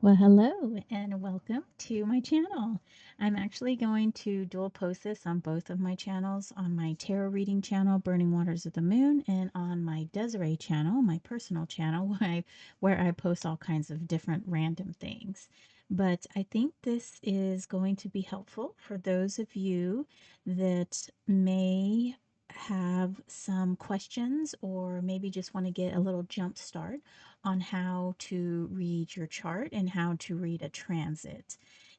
Well, hello and welcome to my channel. I'm actually going to dual post this on both of my channels, on my tarot reading channel, Burning Waters of the Moon, and on my Desiree channel, my personal channel, where I post all kinds of different random things. But I think this is going to be helpful for those of you that may have some questions or maybe just want to get a little jump start on how to read your chart and how to read a transit.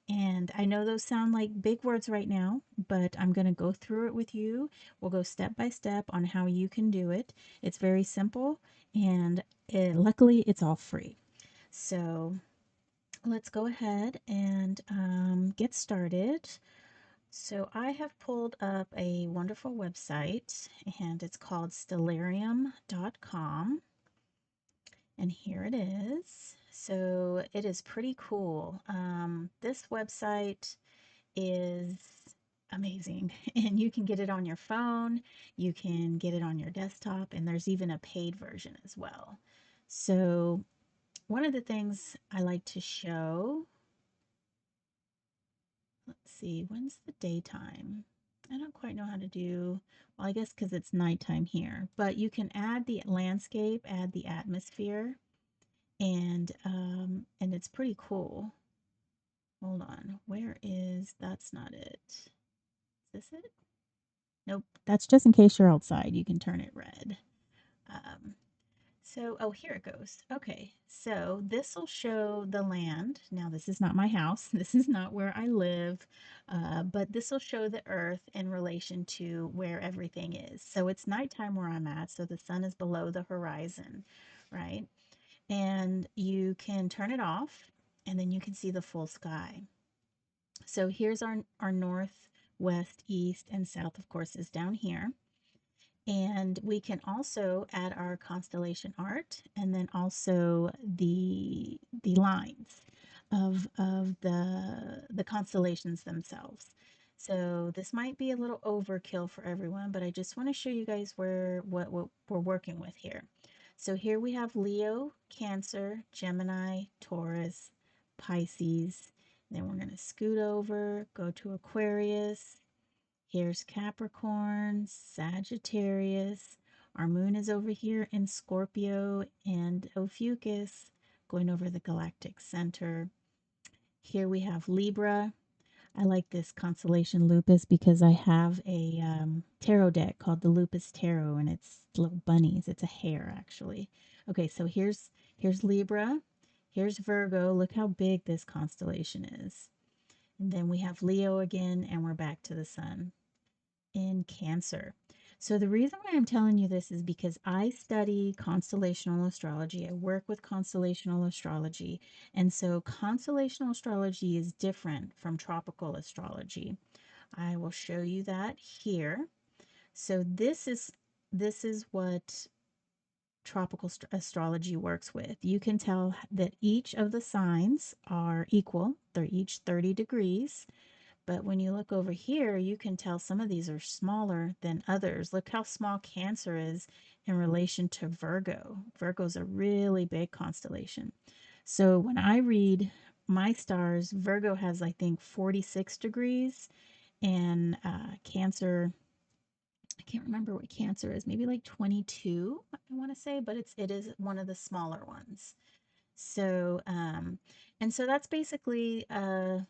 And I know those sound like big words right now, but I'm going to go through it with you. We'll go step by step on how you can do it. It's very simple, and luckily, it's all free. So let's go ahead and get started. So I have pulled up a wonderful website, and it's called stellarium.com. And here it is. So it is pretty cool. This website is amazing, and you can get it on your phone, you can get it on your desktop, and there's even a paid version as well. So, one of the things I like to show, let's see, when's the daytime? I don't quite know how to do, well, I guess because it's nighttime here, but you can add the landscape, add the atmosphere, and it's pretty cool. Hold on, where is, that's not it. Is this it? Nope, that's just in case you're outside. You can turn it red. Um, oh, here it goes. Okay, so this will show the land. Now, this is not my house. This is not where I live, but this will show the earth in relation to where everything is. So it's nighttime where I'm at, so the sun is below the horizon, right? And you can turn it off, and then you can see the full sky. So here's our north, west, east, and south, of course, is down here. And we can also add our constellation art, and then also the lines of the constellations themselves. So this might be a little overkill for everyone, but I just want to show you guys what we're working with here. So here we have Leo, Cancer, Gemini, Taurus, Pisces. Then we're going to scoot over, go to Aquarius. Here's Capricorn, Sagittarius. Our moon is over here in Scorpio and Ophiuchus, going over the galactic center. Here we have Libra. I like this constellation Lupus because I have a tarot deck called the Lupus Tarot, and it's little bunnies. It's a hare, actually. Okay, so here's Libra. Here's Virgo. Look how big this constellation is. And then we have Leo again, and we're back to the sun in Cancer. So, the reason why I'm telling you this is because I study constellational astrology. I work with constellational astrology. And so, constellational astrology is different from tropical astrology. I will show you that here. So, this is what tropical astrology works with. You can tell that each of the signs are equal. They're each 30 degrees. But when you look over here, you can tell some of these are smaller than others. Look how small Cancer is in relation to Virgo. Virgo's a really big constellation. So when I read my stars, Virgo has, I think, 46 degrees, and Cancer, I can't remember what Cancer is, maybe like 22, I want to say, but it is one of the smaller ones. So, and so that's basically, oh,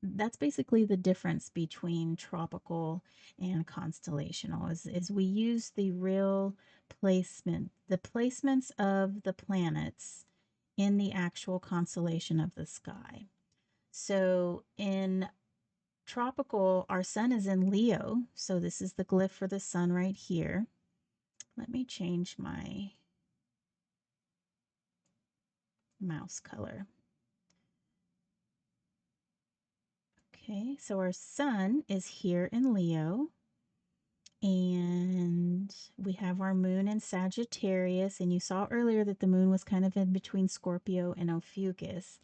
that's basically the difference between tropical and constellational is we use the real the placements of the planets in the actual constellation of the sky. So in tropical, our sun is in Leo, so this is the glyph for the sun right here. Let me change my mouse color. Okay, so our sun is here in Leo, and we have our moon in Sagittarius. And you saw earlier that the moon was kind of in between Scorpio and Ophiuchus.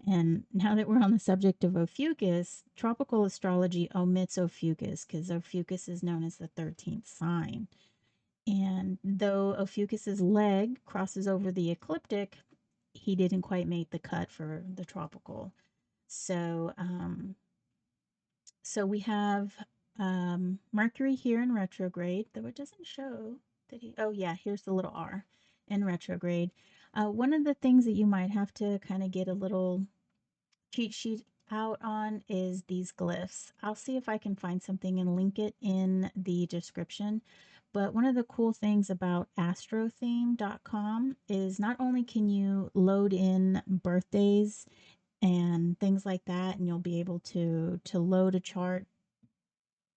And now that we're on the subject of Ophiuchus, tropical astrology omits Ophiuchus because Ophiuchus is known as the 13th sign. And though Ophiuchus's leg crosses over the ecliptic, he didn't quite make the cut for the tropical. So, so we have Mercury here in retrograde, though it doesn't show that he, oh yeah, here's the little R in retrograde. One of the things that you might have to kind of get a little cheat sheet out on is these glyphs. I'll see if I can find something and link it in the description. But one of the cool things about astrotheme.com is not only can you load in birthdays and things like that, and you'll be able to load a chart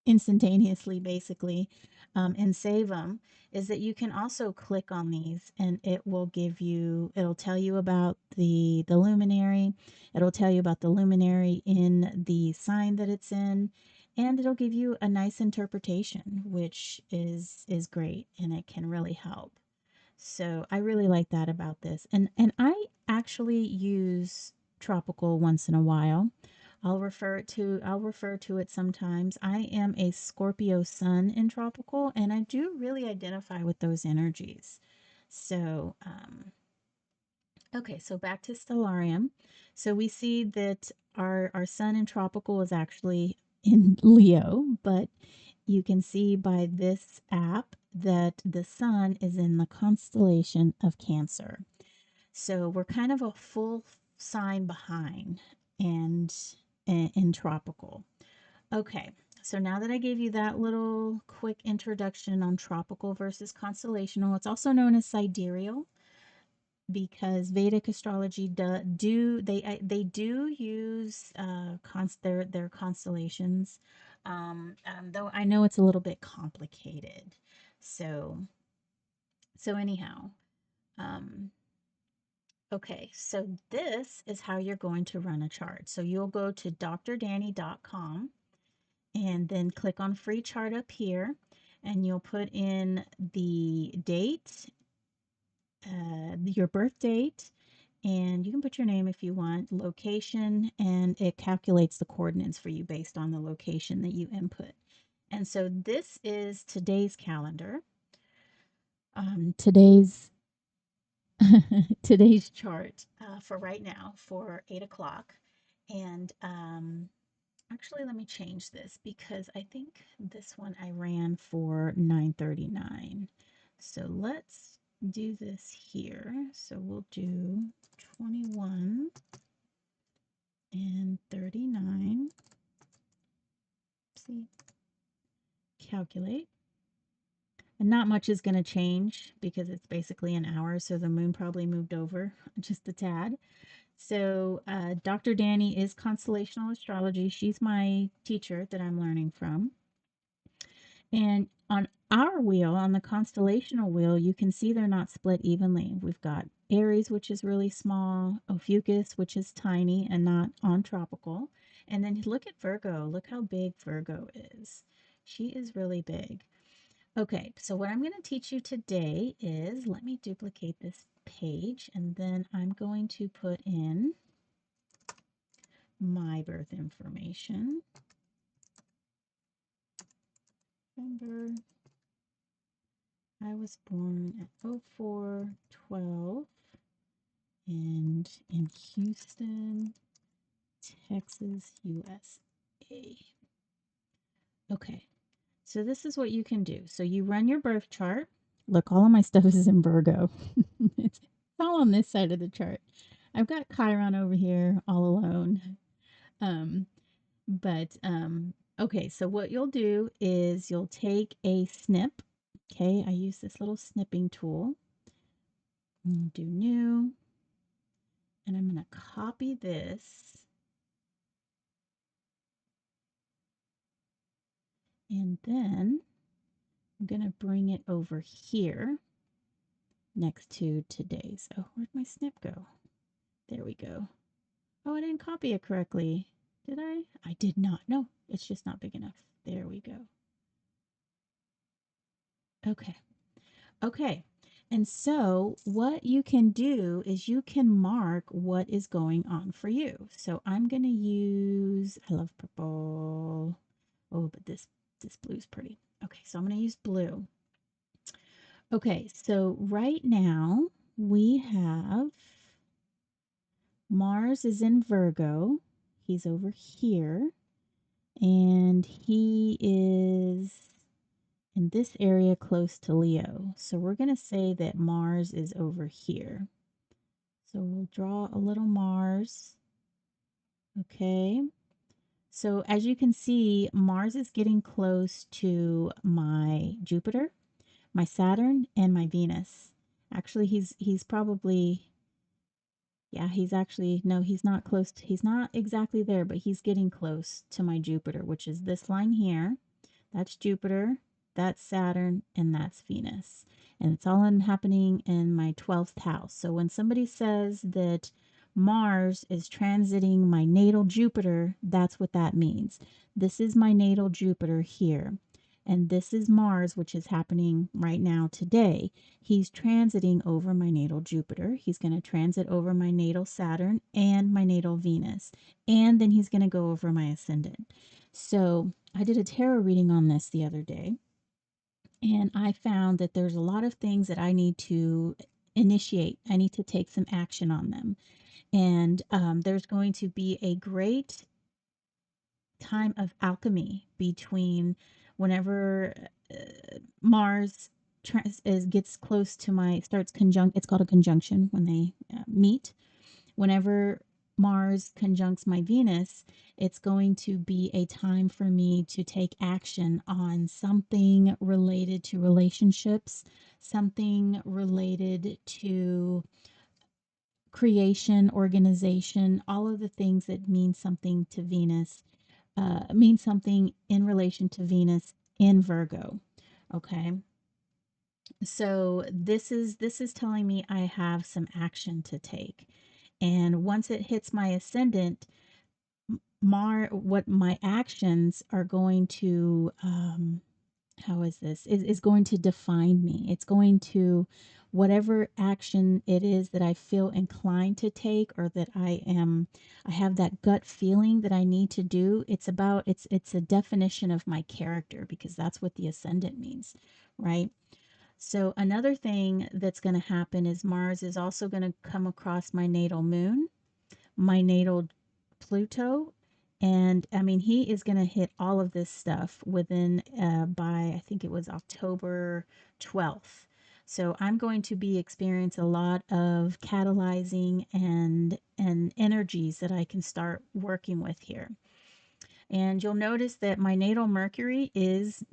instantaneously basically, and save them, is that you can also click on these and it will give you, it'll tell you about the luminary, it'll tell you about the luminary in the sign that it's in, and it'll give you a nice interpretation, which is great, and it can really help. So I really like that about this. And I actually use tropical once in a while. I'll refer to it sometimes. I am a Scorpio sun in tropical, and I do really identify with those energies. So, okay, so back to stellarium. So we see that our sun in tropical is actually in Leo, but you can see by this app that the sun is in the constellation of Cancer. So we're kind of a full sign behind and in tropical. Okay, so now that I gave you that little quick introduction on tropical versus constellational, it's also known as sidereal because Vedic astrology they do use their constellations, though I know it's a little bit complicated. So anyhow, um, okay, so this is how you're going to run a chart. So you'll go to drdanny.com and then click on free chart up here, and you'll put in the date, your birth date, and you can put your name if you want, location, and it calculates the coordinates for you based on the location that you input. And so this is today's calendar, today's today's chart for right now for 8 o'clock. And actually, let me change this because I think this one I ran for 9:39. So let's do this here. So we'll do 21 and 39. See, calculate. And not much is going to change because it's basically an hour, so the moon probably moved over just a tad. So Dr. Danny is constellational astrology. She's my teacher that I'm learning from. And on our wheel, on the constellational wheel, you can see they're not split evenly. We've got Aries, which is really small, Ophiuchus, which is tiny and not on tropical. And then look at Virgo. Look how big Virgo is. She is really big. Okay, so what I'm going to teach you today is, let me duplicate this page, and then I'm going to put in my birth information. Remember, I was born at 04/12 and in Houston, Texas, USA. Okay, so this is what you can do. So you run your birth chart. Look, all of my stuff is in Virgo. It's all on this side of the chart. I've got Chiron over here all alone. Um, okay, so what you'll do is you'll take a snip. Okay, I use this little snipping tool. Do new, and I'm going to copy this, and then I'm going to bring it over here next to today's. Oh, where'd my snip go? There we go. Oh, I didn't copy it correctly. Did I? I did not. No, it's just not big enough. There we go. Okay. Okay. And so what you can do is you can mark what is going on for you. So I'm going to use, I love purple. Oh, but this blue is pretty. Okay, so I'm going to use blue. Okay, so right now we have Mars is in Virgo. He's over here. And he is in this area close to Leo. So we're going to say that Mars is over here. So we'll draw a little Mars. Okay. So as you can see, Mars is getting close to my Jupiter, my Saturn, and my Venus. Actually, he's probably, yeah, he's actually, no, he's not close to, he's not exactly there, but he's getting close to my Jupiter, which is this line here. That's Jupiter, that's Saturn, and that's Venus. And it's all happening in my 12th house. So when somebody says that Mars is transiting my natal Jupiter, that's what that means. This is my natal Jupiter here. And this is Mars, which is happening right now today. He's transiting over my natal Jupiter. He's going to transit over my natal Saturn and my natal Venus. And then he's going to go over my ascendant. So I did a tarot reading on this the other day, and I found that there's a lot of things that I need to initiate. I need to take some action on them. And there's going to be a great time of alchemy between whenever Mars gets close to my starts conjunct. It's called a conjunction when they meet. Whenever Mars conjuncts my Venus, it's going to be a time for me to take action on something related to relationships, something related to creation, organization, all of the things that mean something to Venus, mean something in relation to Venus in Virgo. Okay. So this is telling me I have some action to take. And once it hits my ascendant, what my actions are going to, how is this, is going to define me. It's going to, whatever action it is that I feel inclined to take, or that I have that gut feeling that I need to do. It's a definition of my character, because that's what the ascendant means, right? So another thing that's going to happen is Mars is also going to come across my natal moon, my natal Pluto. And I mean, he is going to hit all of this stuff within, by, I think it was October 12th. So I'm going to be experiencing a lot of catalyzing and energies that I can start working with here. And you'll notice that my natal Mercury is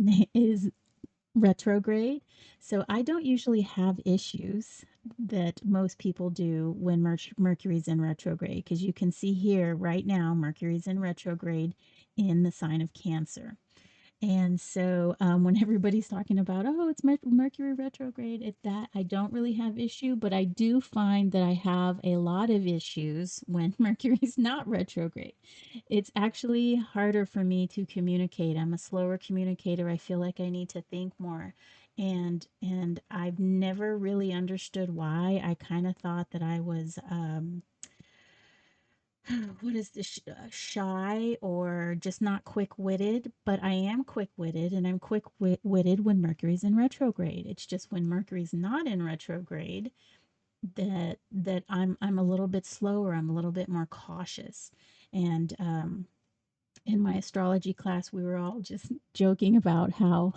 retrograde. So I don't usually have issues that most people do when Mercury's in retrograde, because you can see here right now, Mercury's in retrograde in the sign of Cancer. And so when everybody's talking about, oh, it's Mercury retrograde, it's that I don't really have issue, but I do find that I have a lot of issues when Mercury's not retrograde. It's actually harder for me to communicate. I'm a slower communicator. I feel like I need to think more. And I've never really understood why. I kind of thought that I was what is this, shy, or just not quick-witted. But I am quick-witted, and I'm quick-witted when Mercury's in retrograde. It's just when Mercury's not in retrograde that I'm a little bit slower. I'm a little bit more cautious. And in my astrology class, we were all just joking about how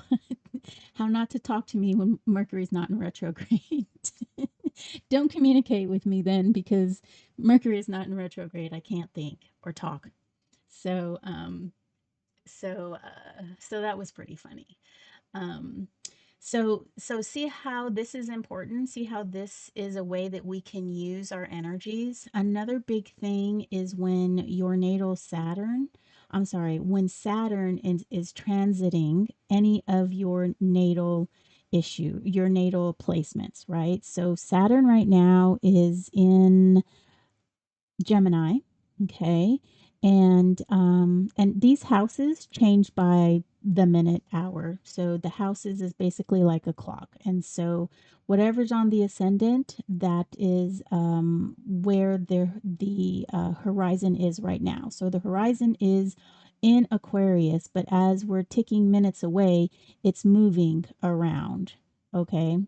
how not to talk to me when Mercury's not in retrograde. Don't communicate with me then, because Mercury is not in retrograde. I can't think or talk. So so that was pretty funny. Um, so see how this is important. See how this is a way that we can use our energies. Another big thing is when your natal Saturn, I'm sorry, when Saturn is transiting any of your natal your natal placements, right? So Saturn right now is in Gemini, okay? And these houses change by the minute, hour. So the houses is basically like a clock. And so whatever's on the ascendant, that is where the horizon is right now. So the horizon is in Aquarius, but as we're ticking minutes away, it's moving around, okay?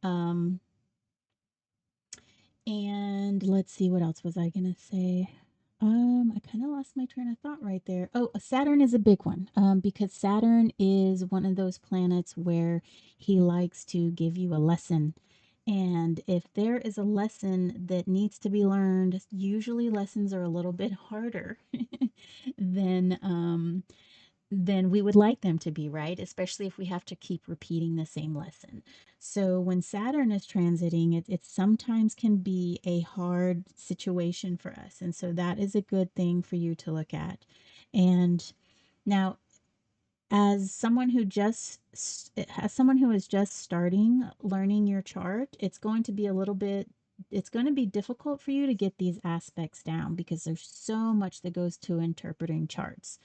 Um And let's see, what else was I gonna say? I kind of lost my train of thought right there. Oh, Saturn is a big one. Because Saturn is one of those planets where he likes to give you a lesson. And if there is a lesson that needs to be learned, usually lessons are a little bit harder than we would like them to be, right? Especially if we have to keep repeating the same lesson. So when Saturn is transiting, it sometimes can be a hard situation for us. And so that is a good thing for you to look at. And now, as someone who just as someone who is just starting learning your chart, it's going to be a little bit, it's going to be difficult for you to get these aspects down because there's so much that goes to interpreting charts.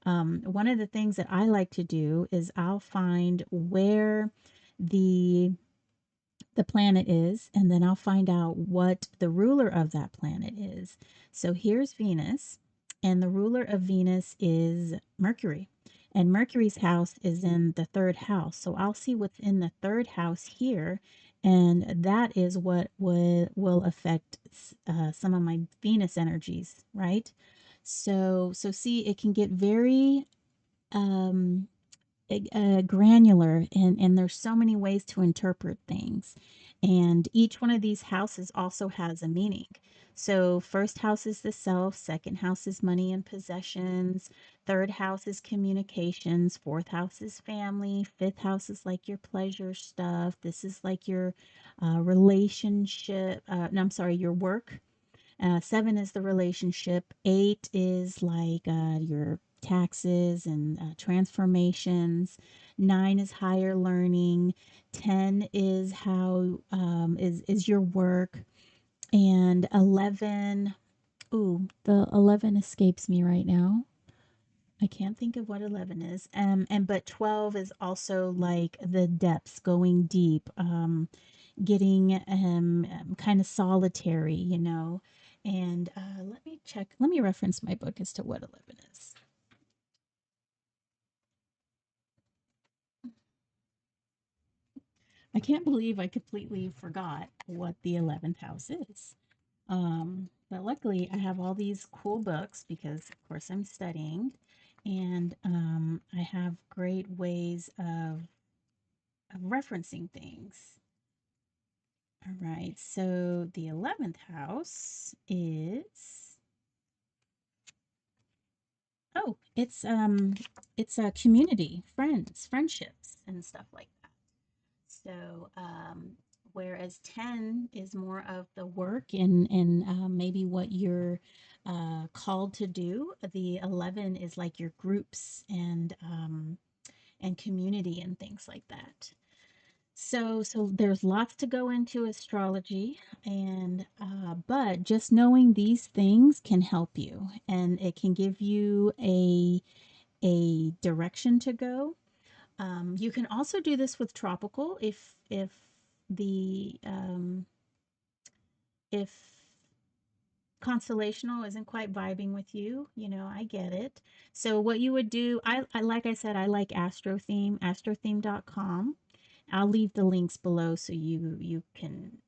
One of the things that I like to do is I'll find where the planet is, and then I'll find out what the ruler of that planet is. So here's Venus, and the ruler of Venus is Mercury. And Mercury's house is in the third house. So I'll see what's in the third house here, and that is what will affect some of my Venus energies, right? So see, it can get very um, granular, and there's so many ways to interpret things, and each one of these houses also has a meaning. So first house is the self, second house is money and possessions, third house is communications, fourth house is family, fifth house is like your pleasure stuff, this is like your relationship, no, I'm sorry, your work. Seven is the relationship. Eight is like your taxes and transformations. Nine is higher learning. 10 is how is your work. And 11, ooh, the 11 escapes me right now. I can't think of what 11 is. And but 12 is also like the depths, going deep, getting kind of solitary, you know. And let me check, let me reference my book as to what 11 is. I can't believe I completely forgot what the 11th house is. But luckily, I have all these cool books because, of course, I'm studying, and I have great ways of referencing things. All right, so the 11th house is, oh, it's a community, friends, friendships and stuff like that. So whereas 10 is more of the work and maybe what you're called to do, the 11 is like your groups and community and things like that. So there's lots to go into astrology, and but just knowing these things can help you, and it can give you a direction to go. You can also do this with tropical the if constellational isn't quite vibing with you, you know, I get it. So what you would do, I like I said, I like astrotheme.com. I'll leave the links below so you can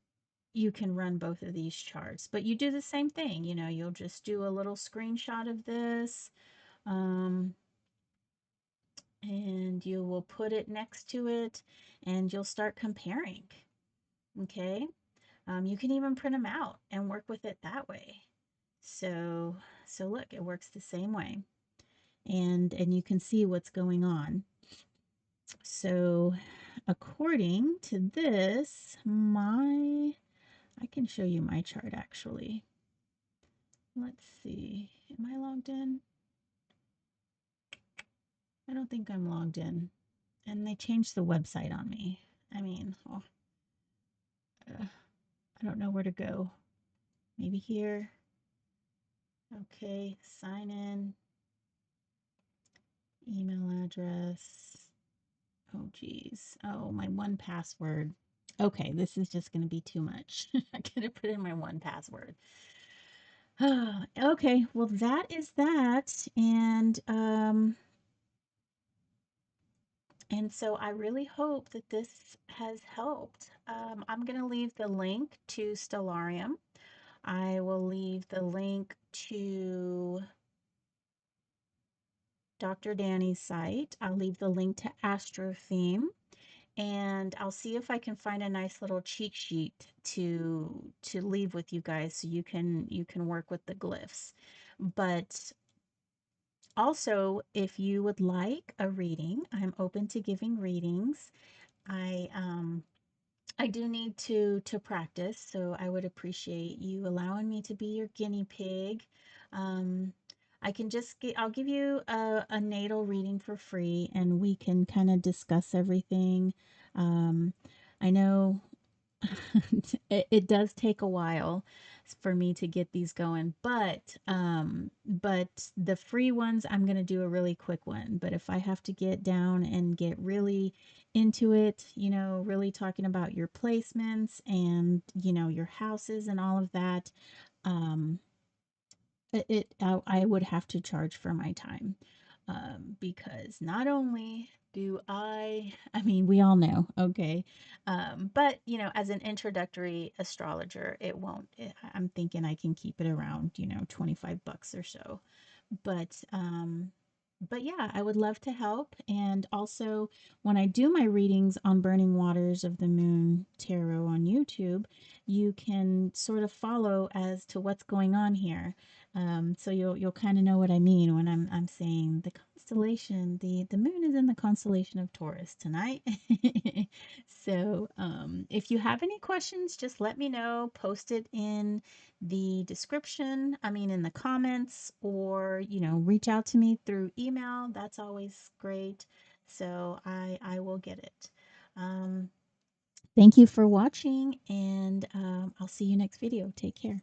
run both of these charts. But you do the same thing, you know, you'll just do a little screenshot of this, um, and you will put it next to it, and you'll start comparing. Okay. You can even print them out and work with it that way. So look, it works the same way, and you can see what's going on. So according to this, I can show you my chart actually. Let's see. Am I logged in? I don't think I'm logged in. And they changed the website on me. I mean, oh, I don't know where to go. Maybe here. Okay, sign in. Email address. Oh, geez. Oh, my one password. Okay, this is just going to be too much. I gotta put in my one password. Okay, well, that is that. And so I really hope that this has helped. I'm going to leave the link to Stellarium. I will leave the link to Dr. Danny's site. I'll leave the link to Astrotheme, and I'll see if I can find a nice little cheat sheet to leave with you guys so you can work with the glyphs. But also, if you would like a reading, I'm open to giving readings. I do need to practice, so I would appreciate you allowing me to be your guinea pig. Um, I can just get, I'll give you a natal reading for free, and we can kind of discuss everything. Um, I know it does take a while for me to get these going, but the free ones I'm going to do a really quick one. But if I have to get down and get really into it, really talking about your placements and your houses and all of that, um I would have to charge for my time, because not only do I mean, we all know, okay, but as an introductory astrologer, I'm thinking I can keep it around, $25 or so. But but yeah, I would love to help. And also, when I do my readings on Burning Waters of the Moon Tarot on YouTube, you can sort of follow as to what's going on here. So you'll kind of know what I mean when I'm saying the constellation. The moon is in the constellation of Taurus tonight. So if you have any questions, just let me know. Post it in the description, I mean, in the comments, or, reach out to me through email. That's always great. So I will get it. Thank you for watching, and I'll see you next video. Take care.